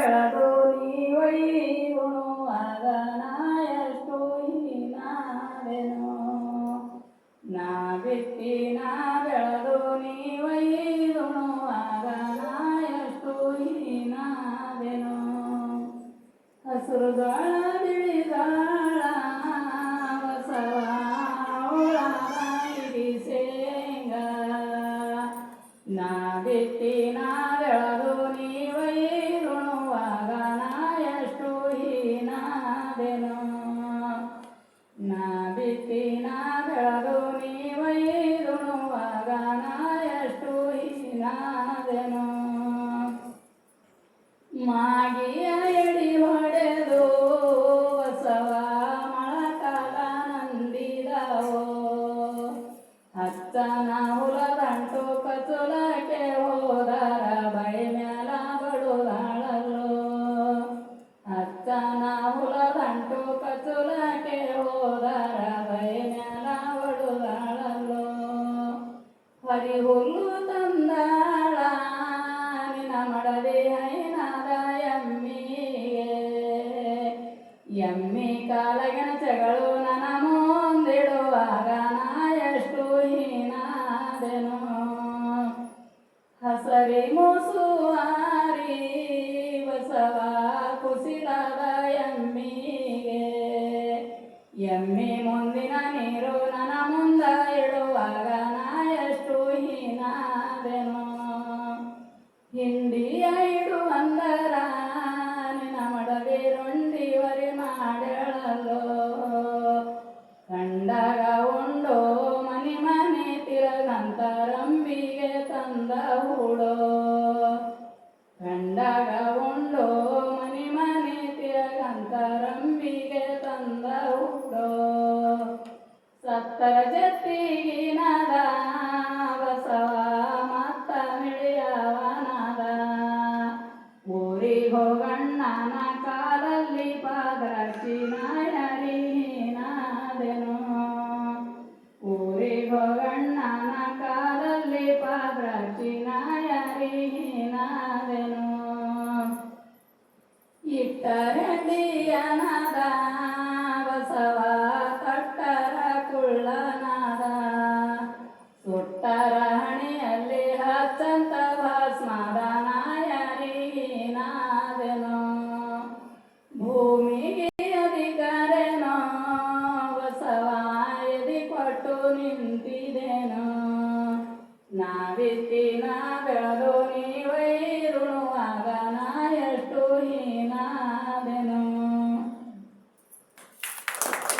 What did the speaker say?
ಬೆಳೆದು ನೀವೈ ಉಣುವಾಗ ನಾ ಎಷ್ಟು ಹೀನಾದೆನೋ. ನಾ ಬಿತ್ತಿ ನಾ ಬೆಳೆದು ನೀವೈ ಉಣುವಾಗ ನಾ ಎಷ್ಟು ಹೀನಾದೆನೋ. ಹಸುರು ಗಾಳ ಬಿಳಿ ಗಾಳ ಬಸವ ಉಳಾಗ ಹಿಡಿ ಶೇಂಗಾ. ನಾ ಬಿತ್ತಿ ನಾ ಬೆಳೆದು ನೀವೈ ಉಣುವಾಗ ನಾ ಎಷ್ಟು ಹೀನಾದೆನೋ. ನಾ ಬಿತ್ತಿ ನಾ ಬೆಳೆದು ನೀವೈ ಉಣುವಾಗ ನಾ ಎಷ್ಟು ಹೀನಾದೆನೋ. ಮಾಗಿಯ ಎಡಿ ಹೊಡೆದು ಬಸವ ಮೊಳಕಾಲ ನಂದಿದವೋ. ಹಚ್ಚನ ಹುಲದಂಟು ಕಚುಲಕ್ಕೆ ಹೋದರ ಬೈ ಮ್ಯಾಲ ಬಡುದಾಳಲ್ಲೋ. ಹಚ್ಚನ ಹುಲದಂಟು ಕಚುಲಕ್ಕೆ ಹೋದರ ಬೈ ಮ್ಯಾಲ ಬಡುದಾಳಲ್ಲೋ. ಹರಿ ಹುಲ್ಲು ತಂದಾಳ ನಿನ್ನ ಮಡದಿ ಹೈನಾದ ಎಮ್ಮಿಗೆ. ಎಮ್ಮಿ ಕಾಲಗಿನ ಚೆಗಳು ನನ್ನ ಮುಂದಿಡುವಾಗ ನಾ ಎಷ್ಟು ಹೀನಾದೆನೋ. ಹಸರಿ ಮೂಸುವಾರಿ ಬಸವ ಕುಸಿಲದ ಎಮ್ಮಿಗೆ. ಎಮ್ಮಿ ಮುಂದಿನ ನೀರು ನನ್ನ ಮುಂದ ಇಡುವಾಗ ನಾ ಎಷ್ಟು ಹೀನಾದೆನೋ. ಹಿಂಡಿಯ ಇಡು ಅಂದರ ನಿನ್ನ ಮಡದಿ ರೊಂಡಿವರಿ ಮಾಡ್ಯಾಳಲ್ಲೋ. ಕಂಡಾಗ ಉಂಡೋ ಮನಿ ಮನೆ ತಿರಗಂತ ರಂಬಿಗೆ ತಂದ ಹೂಡೋ. ಕಂಡಾಗ ಉಂಡೋ ಮನಿ ಮನೆ ತಿರಗಂತ ರಂಬಿಗೆ ತಂದ ಹೂಡೋ. ಸತ್ತರ ಜತ್ತಿಗಿನದ ಬಸವ ಮತ್ತ ಮಿಳಿಯವನದ. ಊರಿಗೆ ಹೋಗಣ್ಣನ ಕಾಲಲ್ಲಿ ಪಾದ್ರಾಕ್ಷಿ ನಾಯರಿ ಹೀನಾದೆನೋ. ಊರಿಗೆ ಹೋಗಣ್ಣನ ಕಾಲಲ್ಲಿ ಪಾದ್ರಾಕ್ಷಿ ನಾಯರಿ ಹೀನಾದೆನೋ. ಇಟ್ಟರೆಡ್ಡಿಯನದ ಬಸವ ಕಟ್ಟರ ಕುಳ್ಳನದ. ಸುಟ್ಟರ ಹಣೆಯಲ್ಲಿ ಹಚ್ಚಂತ ಭಸ್ಮದ ನಾಯರಿ ಹೀನಾದೆನೋ. ಭೂಮಿಗೆ ಅಧಿಕಾರೇನೋ ಬಸವ ಎದಿ ಕೊಟ್ಟು ನಿಂತಿದೆನೋ. ನಾ ಬಿತ್ತಿ ನಾ ಬೆಳೆದು ನೀವೈ ಉಣುವಾಗ ನಾ ಎಷ್ಟು ಹೀನಾ